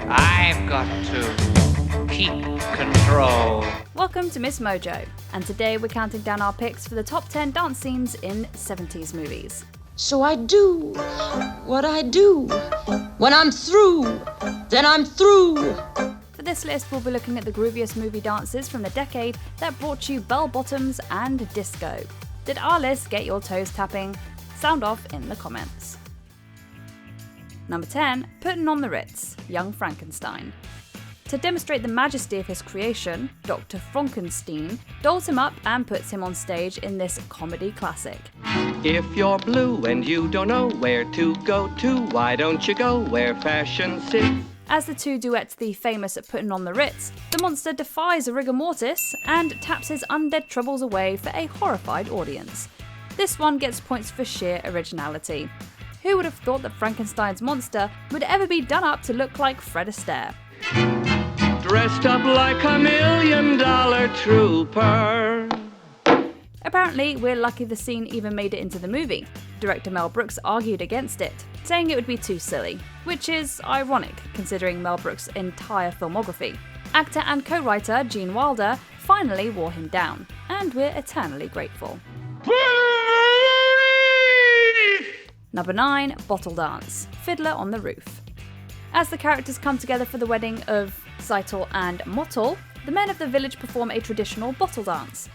I've got to keep control. Welcome to MsMojo, and today we're counting down our picks for the top 10 dance scenes in 70s movies. So I do what I do. When I'm through, then I'm through. For this list, we'll be looking at the grooviest movie dances from the decade that brought you bell-bottoms and disco. Did our list get your toes tapping? Sound off in the comments. Number 10, Puttin' on the Ritz, Young Frankenstein. To demonstrate the majesty of his creation, Dr. Frankenstein dolls him up and puts him on stage in this comedy classic. If you're blue and you don't know where to go to, why don't you go where fashion sits? As the two duet the famous Puttin' on the Ritz, the monster defies rigor mortis and taps his undead troubles away for a horrified audience. This one gets points for sheer originality. Who would have thought that Frankenstein's monster would ever be done up to look like Fred Astaire? Dressed up like $1 million trooper. Apparently, we're lucky the scene even made it into the movie. Director Mel Brooks argued against it, saying it would be too silly, which is ironic considering Mel Brooks' entire filmography. Actor and co-writer Gene Wilder finally wore him down, and we're eternally grateful. Number 9, Bottle Dance, Fiddler on the Roof. As the characters come together for the wedding of Seitel and Mottel, the men of the village perform a traditional bottle dance.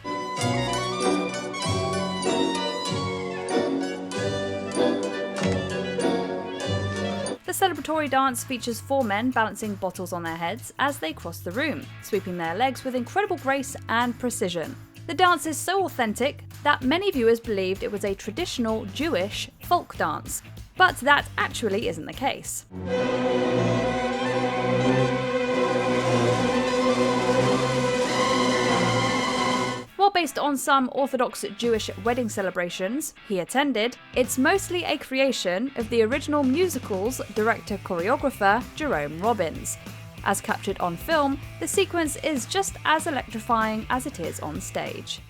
The celebratory dance features 4 men balancing bottles on their heads as they cross the room, sweeping their legs with incredible grace and precision. The dance is so authentic that many viewers believed it was a traditional Jewish folk dance, but that actually isn't the case. While based on some Orthodox Jewish wedding celebrations he attended, it's mostly a creation of the original musical's director-choreographer Jerome Robbins. As captured on film, the sequence is just as electrifying as it is on stage.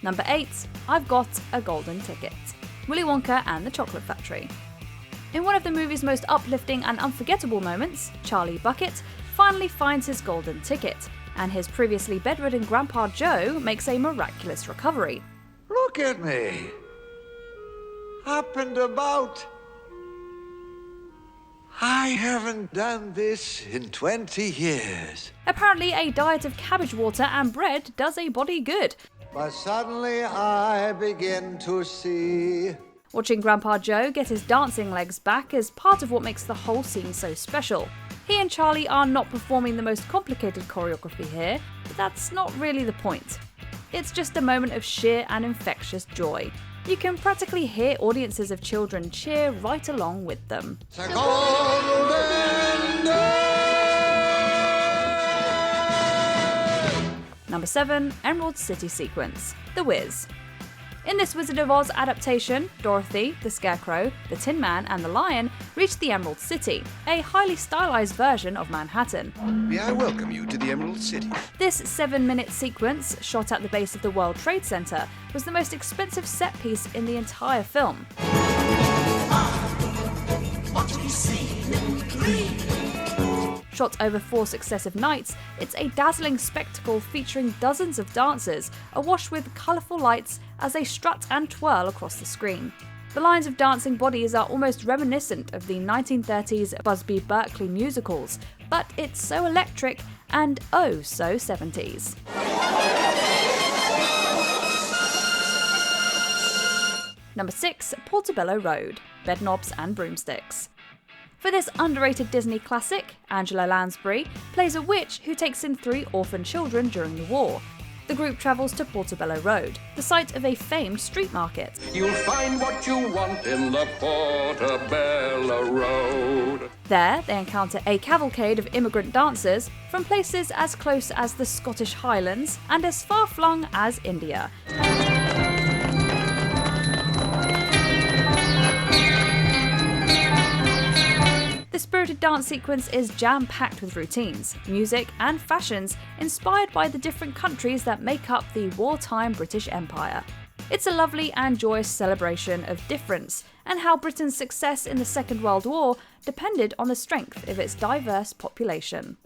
Number 8, I've Got a Golden Ticket, Willy Wonka and the Chocolate Factory. In one of the movie's most uplifting and unforgettable moments, Charlie Bucket finally finds his golden ticket, and his previously bedridden Grandpa Joe makes a miraculous recovery. Look at me! Up and about. I haven't done this in 20 years. Apparently, a diet of cabbage water and bread does a body good. But suddenly I begin to see. Watching Grandpa Joe get his dancing legs back is part of what makes the whole scene so special. He and Charlie are not performing the most complicated choreography here, but that's not really the point. It's just a moment of sheer and infectious joy. You can practically hear audiences of children cheer right along with them. It's a golden day! Number 7, Emerald City Sequence, The Wiz. In this Wizard of Oz adaptation, Dorothy, the Scarecrow, the Tin Man and the Lion reach the Emerald City, a highly stylized version of Manhattan. May I welcome you to the Emerald City? This 7-minute sequence, shot at the base of the World Trade Center, was the most expensive set piece in the entire film. Shot over 4 successive nights, it's a dazzling spectacle featuring dozens of dancers, awash with colourful lights as they strut and twirl across the screen. The lines of dancing bodies are almost reminiscent of the 1930s Busby Berkeley musicals, but it's so electric and oh so 70s. Number 6, Portobello Road, Bedknobs and Broomsticks. For this underrated Disney classic, Angela Lansbury plays a witch who takes in 3 orphan children during the war. The group travels to Portobello Road, the site of a famed street market. You'll find what you want in the Portobello Road. There, they encounter a cavalcade of immigrant dancers from places as close as the Scottish Highlands and as far-flung as India. The spirited dance sequence is jam-packed with routines, music, and fashions inspired by the different countries that make up the wartime British Empire. It's a lovely and joyous celebration of difference, and how Britain's success in the Second World War depended on the strength of its diverse population.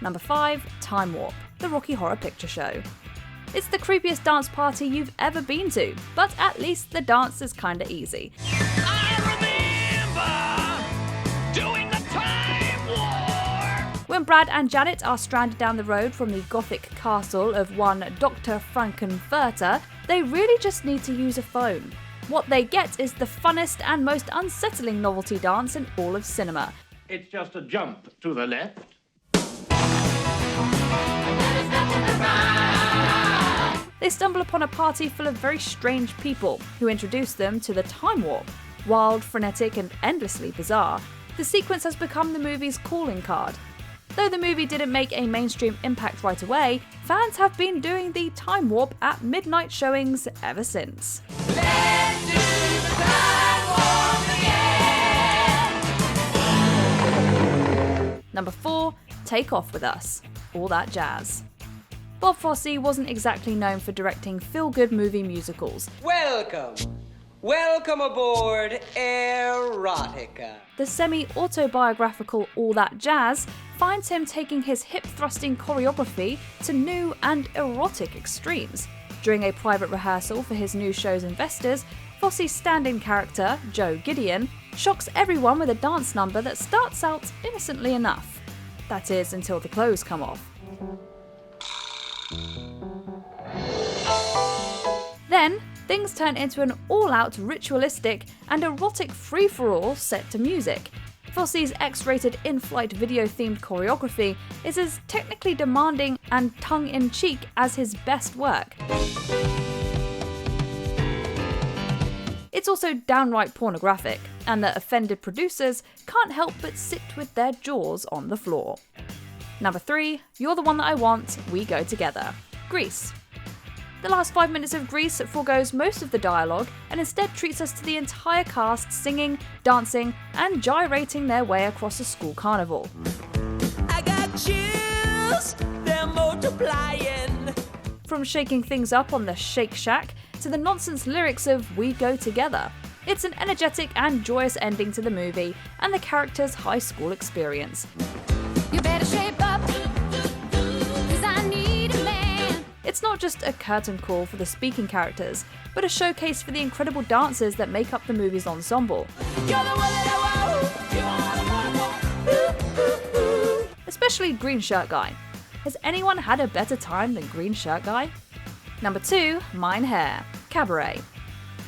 Number 5. Time Warp, the Rocky Horror Picture Show. It's the creepiest dance party you've ever been to, but at least the dance is kinda easy. When Brad and Janet are stranded down the road from the gothic castle of one Dr. Frankenfurter, they really just need to use a phone. What they get is the funnest and most unsettling novelty dance in all of cinema. It's just a jump to the left. They stumble upon a party full of very strange people who introduce them to the time warp. Wild, frenetic, and endlessly bizarre, the sequence has become the movie's calling card. Though the movie didn't make a mainstream impact right away, fans have been doing the time warp at midnight showings ever since. Number 4. Take Off With Us, All That Jazz. Bob Fosse wasn't exactly known for directing feel-good movie musicals. Welcome aboard Erotica. The semi-autobiographical All That Jazz finds him taking his hip-thrusting choreography to new and erotic extremes. During a private rehearsal for his new show's investors, Fosse's stand-in character, Joe Gideon, shocks everyone with a dance number that starts out innocently enough. That is, until the clothes come off. Then, things turn into an all-out ritualistic and erotic free-for-all set to music. Fosse's X-rated in-flight video-themed choreography is as technically demanding and tongue-in-cheek as his best work. It's also downright pornographic, and the offended producers can't help but sit with their jaws on the floor. Number 3, You're the One That I Want, We Go Together. Grease. The last 5 minutes of Grease forgoes most of the dialogue and instead treats us to the entire cast singing, dancing, and gyrating their way across a school carnival. I got chills, they're multiplying. From shaking things up on the Shake Shack to the nonsense lyrics of We Go Together, it's an energetic and joyous ending to the movie and the characters' high school experience. You better shape up, 'cause I need a man. It's not just a curtain call for the speaking characters, but a showcase for the incredible dancers that make up the movie's ensemble. You're the one that I want. Especially Green Shirt Guy. Has anyone had a better time than Green Shirt Guy? Number 2, Mine Hair, Cabaret.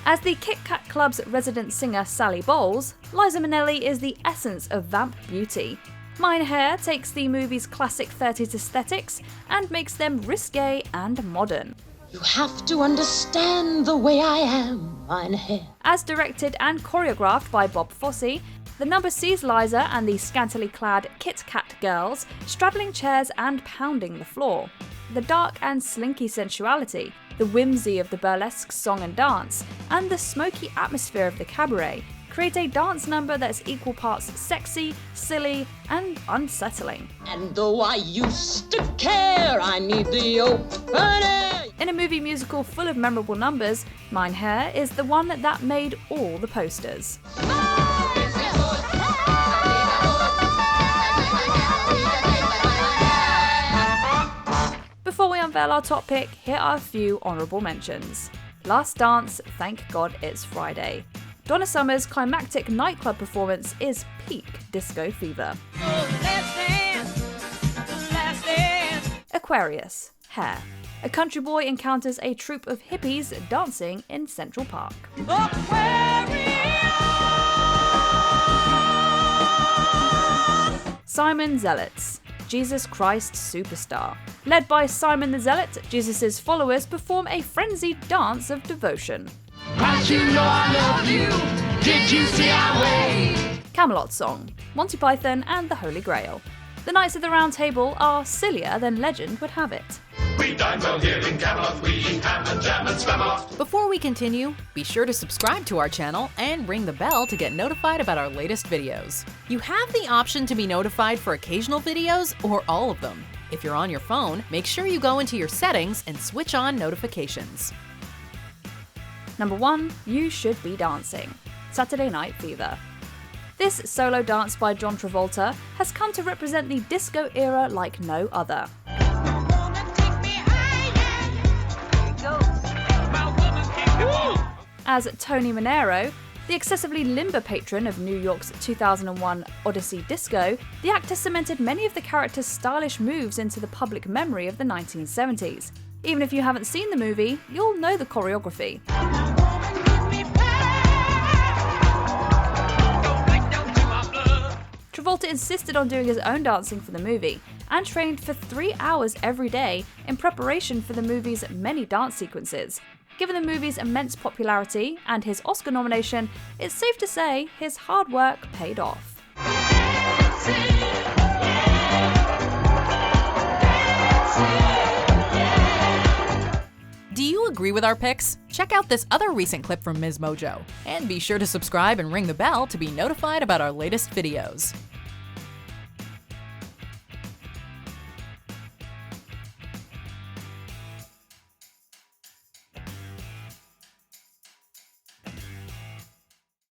As the Kit Kat Club's resident singer Sally Bowles, Liza Minnelli is the essence of vamp beauty. Mine Hair takes the movie's classic 30s aesthetics and makes them risque and modern. You have to understand the way I am, Mine Hair. As directed and choreographed by Bob Fosse, the number sees Liza and the scantily clad Kit Kat girls straddling chairs and pounding the floor. The dark and slinky sensuality, the whimsy of the burlesque song and dance, and the smoky atmosphere of the cabaret create a dance number that's equal parts sexy, silly, and unsettling. And though I used to care, I need the open air. In a movie musical full of memorable numbers, Mine Hair is the one that made all the posters. Before we unveil our top pick, here are a few honourable mentions. Last Dance, Thank God It's Friday. Donna Summer's climactic nightclub performance is peak disco fever. Aquarius, Hair. A country boy encounters a troupe of hippies dancing in Central Park. Simon Zealots, Jesus Christ Superstar. Led by Simon the Zealot, Jesus' followers perform a frenzied dance of devotion. But you know I love you. Did you see our way? Camelot Song, Monty Python and the Holy Grail. The Knights of the Round Table are sillier than legend would have it. We dine well here in Camelot. We ham and jam and spam. Before we continue, be sure to subscribe to our channel and ring the bell to get notified about our latest videos. You have the option to be notified for occasional videos or all of them. If you're on your phone, make sure you go into your settings and switch on notifications. Number 1. You Should Be Dancing. Saturday Night Fever. This solo dance by John Travolta has come to represent the disco era like no other. As Tony Manero, the excessively limber patron of New York's 2001 Odyssey Disco, the actor cemented many of the character's stylish moves into the public memory of the 1970s. Even if you haven't seen the movie, you'll know the choreography. Travolta insisted on doing his own dancing for the movie, and trained for 3 hours every day in preparation for the movie's many dance sequences. Given the movie's immense popularity and his Oscar nomination, it's safe to say his hard work paid off. Do you agree with our picks? Check out this other recent clip from MsMojo, and be sure to subscribe and ring the bell to be notified about our latest videos.